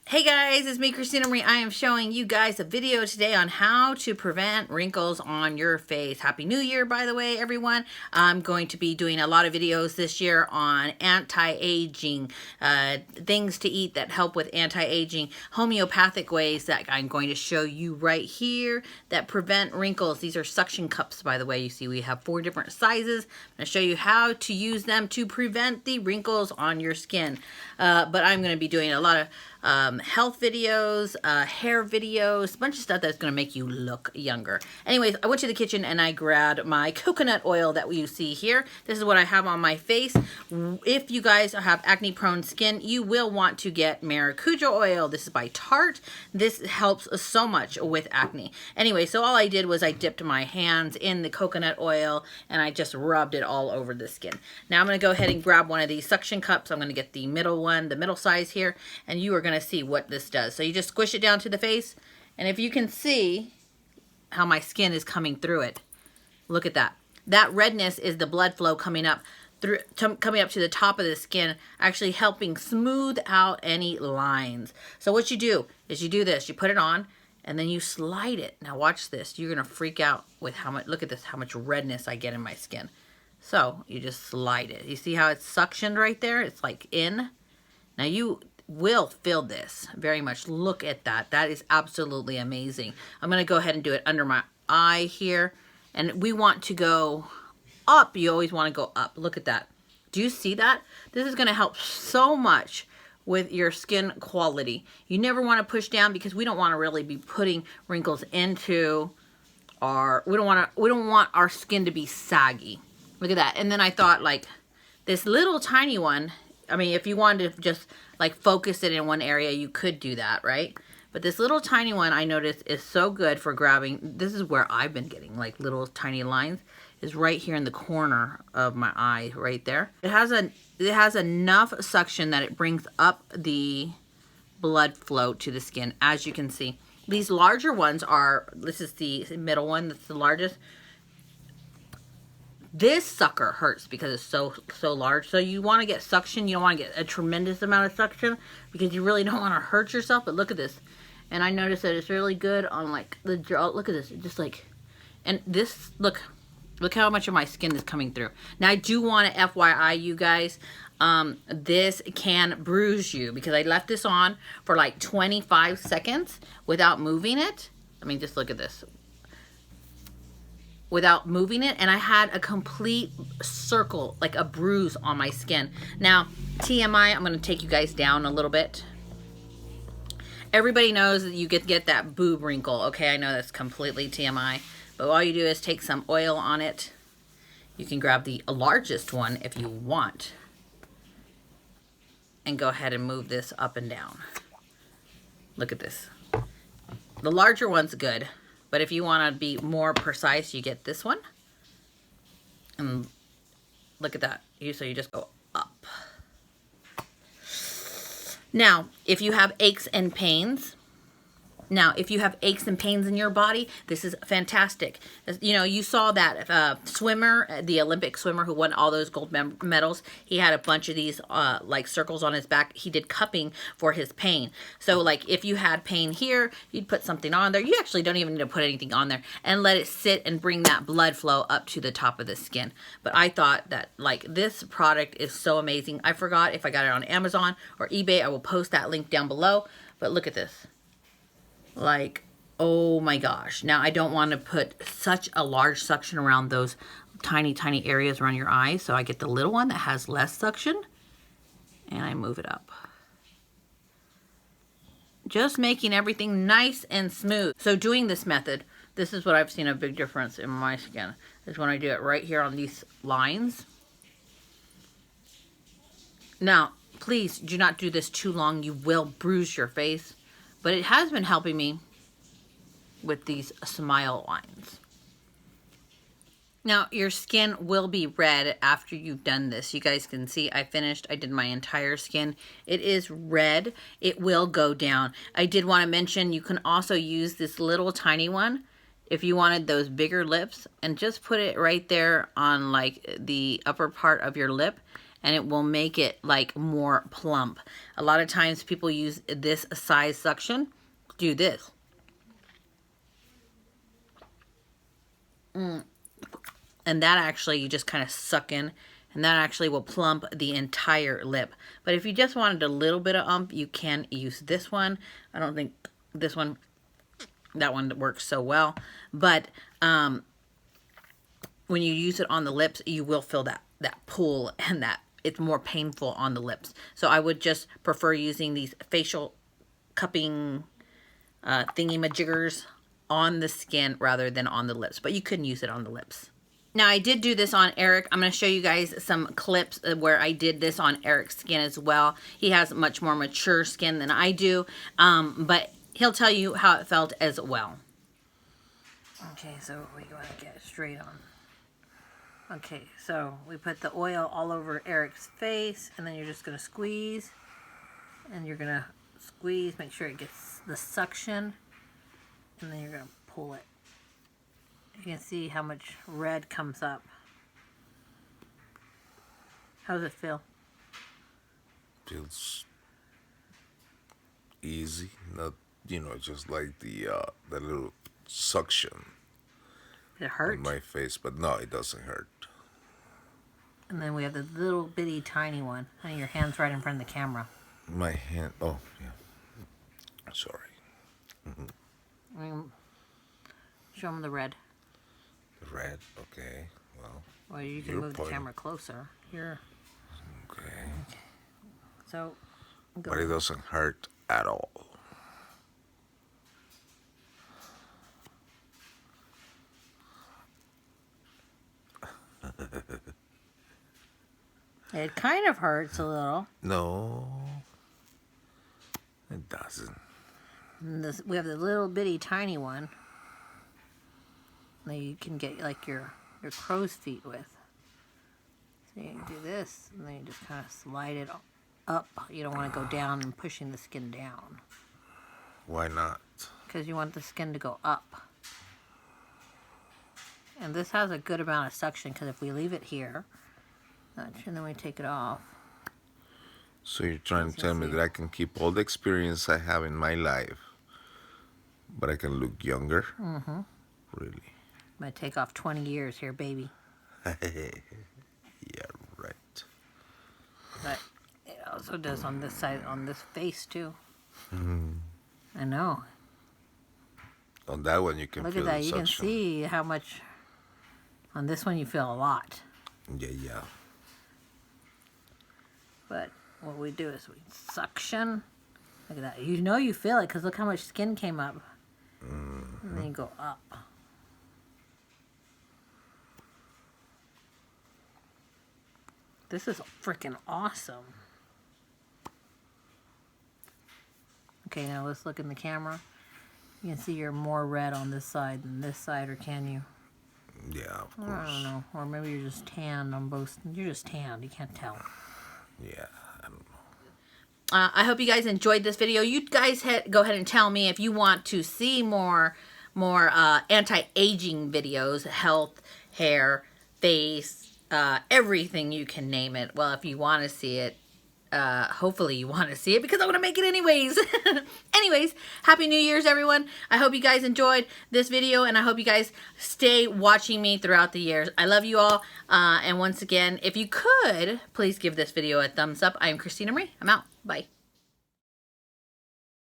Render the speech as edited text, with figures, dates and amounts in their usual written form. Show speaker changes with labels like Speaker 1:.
Speaker 1: Hey guys, it's me, Christina Marie. I am showing you guys a video today on how to prevent wrinkles on your face. Happy New Year, by the way, everyone. I'm going to be doing a lot of videos this year on anti-aging, things to eat that help with anti-aging, homeopathic ways that I'm going to show you right here that prevent wrinkles. These are suction cups, by the way. You see we have 4 different sizes. I'm going to show you how to use them to prevent the wrinkles on your skin. But I'm going to be doing a lot of health videos, hair videos, a bunch of stuff that's going to make you look younger. Anyways, I went to the kitchen and I grabbed my coconut oil that you see here. This is what I have on my face. If you guys have acne prone skin, you will want to get maracuja oil. This is by Tarte. This helps so much with acne. Anyway, so all I did was I dipped my hands in the coconut oil and I just rubbed it all over the skin. Now I'm going to go ahead and grab one of these suction cups. I'm going to get the middle one, the middle size here, and you are going to see what this does. So you just squish it down to the face, and if you can see how my skin is coming through it, look at that. That redness is the blood flow coming up coming up to the top of the skin, actually helping smooth out any lines. So what you do is you do this, you put it on, and then you slide it. Now watch this. You're gonna freak out with how much, look at this, how much redness I get in my skin. So you just slide it. You see how it's suctioned right there? It's like in. Now you will feel this very much. Look at that. That is absolutely amazing. I'm going to go ahead and do it under my eye here. And we want to go up. You always want to go up. Look at that. Do you see that? This is going to help so much with your skin quality. You never want to push down because we don't want to really be putting wrinkles into our, we don't want our skin to be saggy. Look at that. And then I thought, like, this little tiny one, I mean, if you wanted to just like focus it in one area, you could do that, right? But this little tiny one I noticed is so good for grabbing. This is where I've been getting like little tiny lines, is right here in the corner of my eye right there. It has enough suction that it brings up the blood flow to the skin, as you can see. These larger ones are, this is the middle one, that's the largest. This sucker hurts because it's so large. So you want to get suction. You don't want to get a tremendous amount of suction because you really don't want to hurt yourself. But look at this. And I noticed that it's really good on like the jaw. Look at this. Just like, and this, look how much of my skin is coming through. Now I do want to FYI you guys, this can bruise you because I left this on for like 25 seconds without moving it. I mean, just look at this. Without moving it, and I had a complete circle, like a bruise on my skin. Now, TMI, I'm going to take you guys down a little bit. Everybody knows that you get that boob wrinkle. Okay, I know that's completely TMI, but all you do is take some oil on it. You can grab the largest one if you want, and go ahead and move this up and down. Look at this. The larger one's good. But if you want to be more precise, you get this one. And look at that. So you just go up. Now, if you have aches and pains, in your body, this is fantastic. You know, you saw that swimmer, the Olympic swimmer who won all those gold medals. He had a bunch of these like circles on his back. He did cupping for his pain. So like if you had pain here, you'd put something on there. You actually don't even need to put anything on there, and let it sit and bring that blood flow up to the top of the skin. But I thought that like this product is so amazing. I forgot if I got it on Amazon or eBay. I will post that link down below. But look at this. Like, oh my gosh. Now I don't want to put such a large suction around those tiny areas around your eyes, so I get the little one that has less suction and I move it up, just making everything nice and smooth. So doing this method, this is what I've seen a big difference in my skin, is when I do it right here on these lines. Now please do not do this too long. You will bruise your face. But it has been helping me with these smile lines. Now, your skin will be red after you've done this. You guys can see I finished. I did my entire skin. It is red. It will go down. I did want to mention you can also use this little tiny one if you wanted those bigger lips, and just put it right there on like the upper part of your lip, and it will make it like more plump. A lot of times people use this size suction. Do this. And that actually, you just kind of suck in, and that actually will plump the entire lip. But if you just wanted a little bit of oomph, you can use this one. I don't think this one, that one works so well. But when you use it on the lips, you will feel that pull, and that it's more painful on the lips. So I would just prefer using these facial cupping thingy-majiggers on the skin rather than on the lips. But you couldn't use it on the lips. Now, I did do this on Eric. I'm going to show you guys some clips where I did this on Eric's skin as well. He has much more mature skin than I do, but he'll tell you how it felt as well. Okay, so we want to get it straight on. Okay, so we put the oil all over Eric's face, and then you're just going to squeeze, and you're going to squeeze, make sure it gets the suction, and then you're going to pull it. You can see how much red comes up. How does it feel?
Speaker 2: Feels easy, not, you know, just like the little suction.
Speaker 1: It hurt
Speaker 2: on my face, but no, it doesn't hurt.
Speaker 1: And then we have the little bitty tiny one. Honey, your hand's right in front of the camera.
Speaker 2: My hand, oh yeah, sorry.
Speaker 1: Show them the red.
Speaker 2: The red, okay, well.
Speaker 1: Well, you can move the camera closer. Here.
Speaker 2: Okay.
Speaker 1: So, go.
Speaker 2: But it doesn't hurt at all.
Speaker 1: It kind of hurts a little.
Speaker 2: No, it doesn't.
Speaker 1: And this, we have the little bitty tiny one that you can get like your crow's feet with. So you can do this, and then you just kind of slide it up. You don't want to go down and pushing the skin down.
Speaker 2: Why not?
Speaker 1: Because you want the skin to go up. And this has a good amount of suction, because if we leave it here, and then we take it off.
Speaker 2: So you're trying to tell me that I can keep all the experience I have in my life, but I can look younger?
Speaker 1: Mm-hmm.
Speaker 2: Really?
Speaker 1: I'm going to take off 20 years here, baby.
Speaker 2: Yeah, right.
Speaker 1: But it also does on this side, on this face, too. I know.
Speaker 2: On that one, you can
Speaker 1: Look
Speaker 2: feel
Speaker 1: at that.
Speaker 2: the
Speaker 1: You can
Speaker 2: suction.
Speaker 1: see how much. On this one, you feel a lot.
Speaker 2: Yeah.
Speaker 1: But what we do is we suction. Look at that. You know you feel it because look how much skin came up. And then you go up. This is freaking awesome. Okay, now let's look in the camera. You can see you're more red on this side than this side, or can you?
Speaker 2: Yeah, of course.
Speaker 1: I don't know. Or maybe you're just tanned on both. You're just tanned. You can't tell.
Speaker 2: Yeah, I don't know.
Speaker 1: I hope you guys enjoyed this video. You guys go ahead and tell me if you want to see more anti-aging videos, health, hair, face, everything you can name it. Well, if you want to see it, hopefully you want to see it because I want to make it anyways. Anyways, Happy New Year's, everyone. I hope you guys enjoyed this video, and I hope you guys stay watching me throughout the years. I love you all. And once again, if you could, please give this video a thumbs up. I'm Christina Marie. I'm out. Bye.